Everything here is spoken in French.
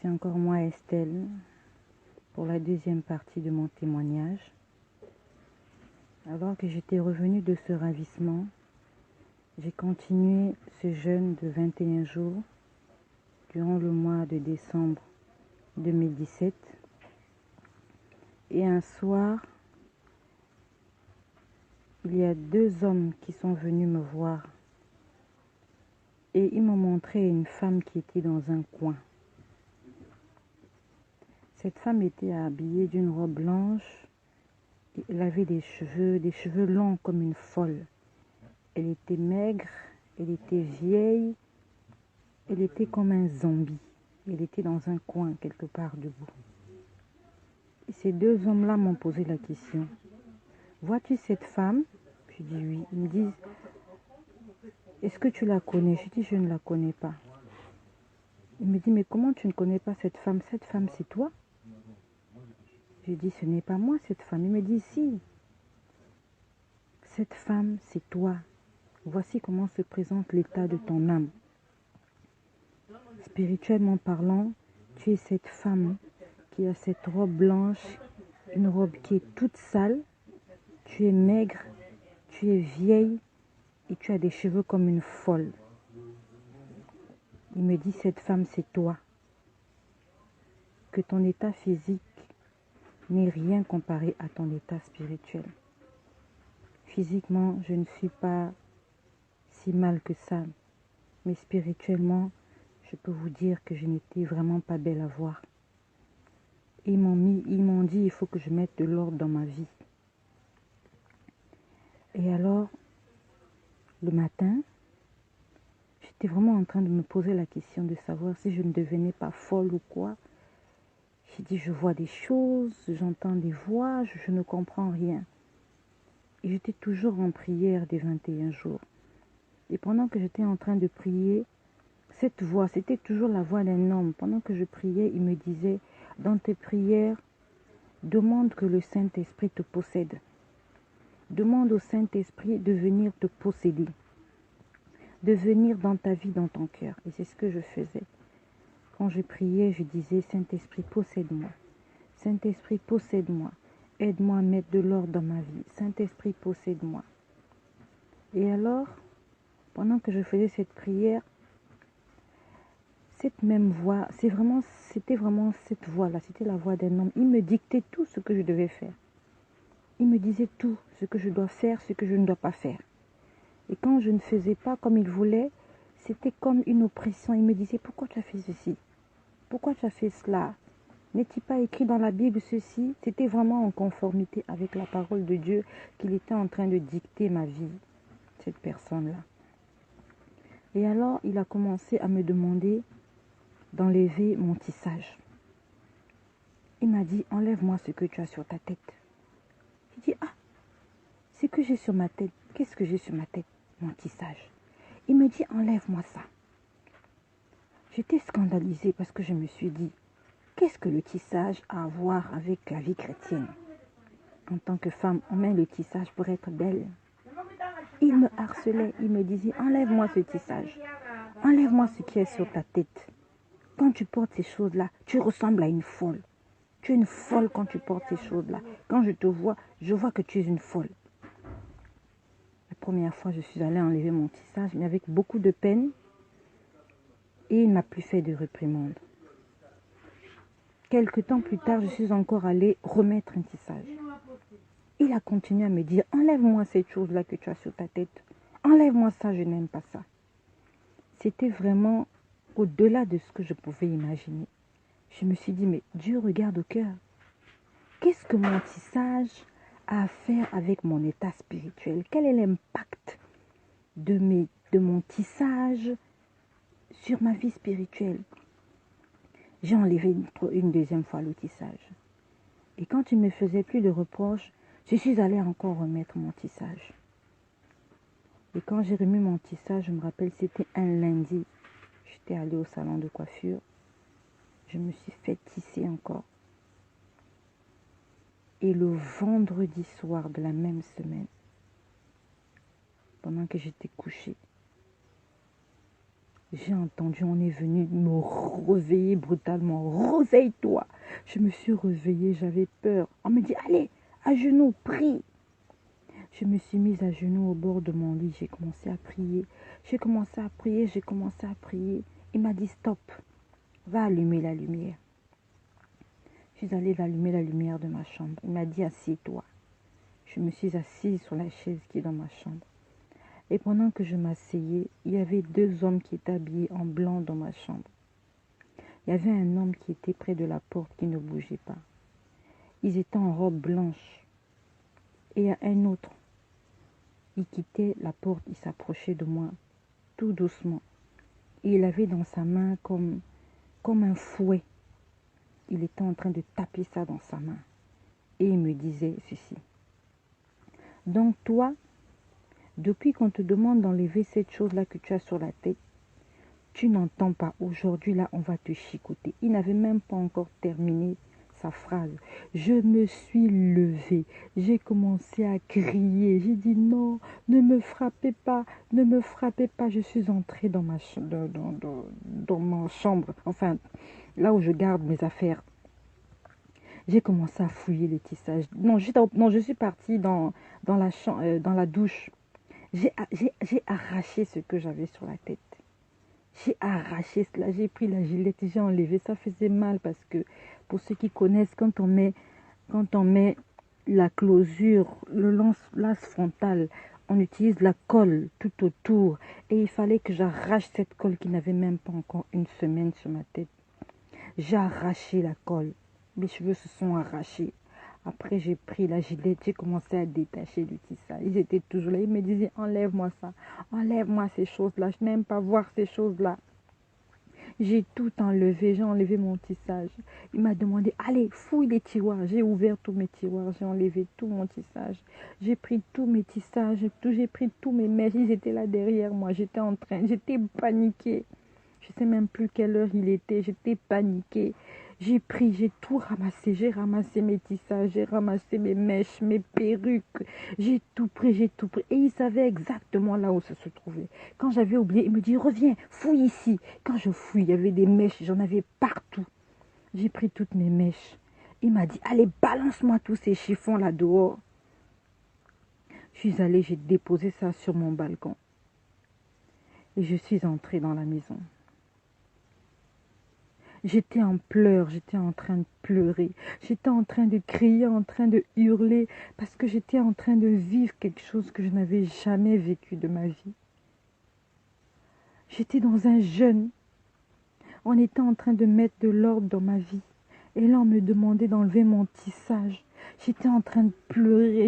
C'est encore moi, Estelle, pour la deuxième partie de mon témoignage. Alors que j'étais revenue de ce ravissement, j'ai continué ce jeûne de 21 jours durant le mois de décembre 2017. Et un soir, il y a 2 hommes qui sont venus me voir et ils m'ont montré une femme qui était dans un coin. Cette femme était habillée d'une robe blanche. Elle avait des cheveux longs comme une folle. Elle était maigre, elle était vieille, elle était comme un zombie. Elle était dans un coin quelque part debout. Et ces 2 hommes-là m'ont posé la question. Vois-tu cette femme? Je dis oui. Ils me disent, est-ce que tu la connais? Je dis, je ne la connais pas. Il me dit, mais comment tu ne connais pas cette femme? Cette femme, c'est toi? Je dis, ce n'est pas moi cette femme. Il me dit, si. Cette femme, c'est toi. Voici comment se présente l'état de ton âme. Spirituellement parlant, tu es cette femme qui a cette robe blanche, une robe qui est toute sale. Tu es maigre, tu es vieille et tu as des cheveux comme une folle. Il me dit, cette femme, c'est toi. Que ton état physique n'est rien comparé à ton état spirituel. Physiquement, je ne suis pas si mal que ça, mais spirituellement, je peux vous dire que je n'étais vraiment pas belle à voir. Ils m'ont dit, il faut que je mette de l'ordre dans ma vie. Et alors, le matin, j'étais vraiment en train de me poser la question de savoir si je ne devenais pas folle ou quoi. J'ai dit, je vois des choses, j'entends des voix, je ne comprends rien. Et j'étais toujours en prière des 21 jours. Et pendant que j'étais en train de prier, cette voix, c'était toujours la voix d'un homme. Pendant que je priais, il me disait, dans tes prières, demande que le Saint-Esprit te possède. Demande au Saint-Esprit de venir te posséder, de venir dans ta vie, dans ton cœur. Et c'est ce que je faisais. Quand je priais, je disais, Saint-Esprit, possède-moi. Saint-Esprit, possède-moi. Aide-moi à mettre de l'ordre dans ma vie. Saint-Esprit, possède-moi. Et alors, pendant que je faisais cette prière, cette même voix, c'était vraiment cette voix-là, c'était la voix d'un homme. Il me dictait tout ce que je devais faire. Il me disait tout, ce que je dois faire, ce que je ne dois pas faire. Et quand je ne faisais pas comme il voulait, c'était comme une oppression. Il me disait, pourquoi tu as fait ceci? Pourquoi tu as fait cela? N'est-il pas écrit dans la Bible ceci? C'était vraiment en conformité avec la parole de Dieu qu'il était en train de dicter ma vie, cette personne-là. Et alors, il a commencé à me demander d'enlever mon tissage. Il m'a dit, enlève-moi ce que tu as sur ta tête. J'ai dit, ah, ce que j'ai sur ma tête, qu'est-ce que j'ai sur ma tête? Mon tissage. Il me dit, enlève-moi ça. J'étais scandalisée parce que je me suis dit, qu'est-ce que le tissage a à voir avec la vie chrétienne? En tant que femme, on met le tissage pour être belle. Il me harcelait, il me disait, enlève-moi ce tissage. Enlève-moi ce qui est sur ta tête. Quand tu portes ces choses-là, tu ressembles à une folle. Tu es une folle quand tu portes ces choses-là. Quand je te vois, je vois que tu es une folle. La première fois, je suis allée enlever mon tissage, mais avec beaucoup de peine. Et il ne m'a plus fait de réprimande. Quelque temps plus tard, je suis encore allée remettre un tissage. Il a continué à me dire, enlève-moi cette chose-là que tu as sur ta tête. Enlève-moi ça, je n'aime pas ça. C'était vraiment au-delà de ce que je pouvais imaginer. Je me suis dit, mais Dieu regarde au cœur. Qu'est-ce que mon tissage a à faire avec mon état spirituel? Quel est l'impact de mon tissage sur ma vie spirituelle? J'ai enlevé une deuxième fois le tissage. Et quand il ne me faisait plus de reproches, je suis allée encore remettre mon tissage. Et quand j'ai remis mon tissage, je me rappelle, c'était un lundi. J'étais allée au salon de coiffure. Je me suis fait tisser encore. Et le vendredi soir de la même semaine, pendant que j'étais couchée, J'ai entendu, on est venu me réveiller brutalement. Réveille-toi. Je me suis réveillée, j'avais peur. On me dit, allez, à genoux, prie. Je me suis mise à genoux au bord de mon lit. J'ai commencé à prier. J'ai commencé à prier, j'ai commencé à prier. Il m'a dit, stop, va allumer la lumière. Je suis allée allumer la lumière de ma chambre. Il m'a dit, assieds-toi. Je me suis assise sur la chaise qui est dans ma chambre. Et pendant que je m'asseyais, il y avait 2 hommes qui étaient habillés en blanc dans ma chambre. Il y avait un homme qui était près de la porte qui ne bougeait pas. Ils étaient en robe blanche. Et il y a un autre. Il quittait la porte, il s'approchait de moi tout doucement. Et il avait dans sa main comme un fouet. Il était en train de taper ça dans sa main. Et il me disait ceci. Donc toi, depuis qu'on te demande d'enlever cette chose-là que tu as sur la tête, tu n'entends pas. Aujourd'hui, là, on va te chicoter. Il n'avait même pas encore terminé sa phrase. Je me suis levée. J'ai commencé à crier. J'ai dit non, ne me frappez pas, ne me frappez pas. Je suis entrée dans ma chambre, enfin, là où je garde mes affaires. J'ai commencé à fouiller les tissages. Non, je suis partie dans la douche. J'ai arraché ce que j'avais sur la tête. J'ai arraché cela, j'ai pris la gilette et j'ai enlevé. Ça faisait mal parce que, pour ceux qui connaissent, quand on met la closure, le lance frontal, on utilise la colle tout autour. Et il fallait que j'arrache cette colle qui n'avait même pas encore une semaine sur ma tête. J'ai arraché la colle. Mes cheveux se sont arrachés. Après, j'ai pris la gilette, j'ai commencé à détacher le tissage. Ils étaient toujours là. Ils me disaient, enlève-moi ça. Enlève-moi ces choses-là. Je n'aime pas voir ces choses-là. J'ai tout enlevé. J'ai enlevé mon tissage. Il m'a demandé, allez, fouille les tiroirs. J'ai ouvert tous mes tiroirs. J'ai enlevé tout mon tissage. J'ai pris tous mes tissages. J'ai pris tous mes mèches. Ils étaient là derrière moi. J'étais paniquée. Je ne sais même plus quelle heure il était. J'étais paniquée. J'ai tout ramassé. J'ai ramassé mes tissages, j'ai ramassé mes mèches, mes perruques. J'ai tout pris. Et il savait exactement là où ça se trouvait. Quand j'avais oublié, il me dit, reviens, fouille ici. Quand je fouille, il y avait des mèches, j'en avais partout. J'ai pris toutes mes mèches. Il m'a dit, allez, balance-moi tous ces chiffons là dehors. Je suis allée, j'ai déposé ça sur mon balcon. Et je suis entrée dans la maison. J'étais en pleurs, j'étais en train de pleurer, j'étais en train de crier, en train de hurler, parce que j'étais en train de vivre quelque chose que je n'avais jamais vécu de ma vie. J'étais dans un jeûne, on était en train de mettre de l'ordre dans ma vie, et là on me demandait d'enlever mon tissage. J'étais en train de pleurer.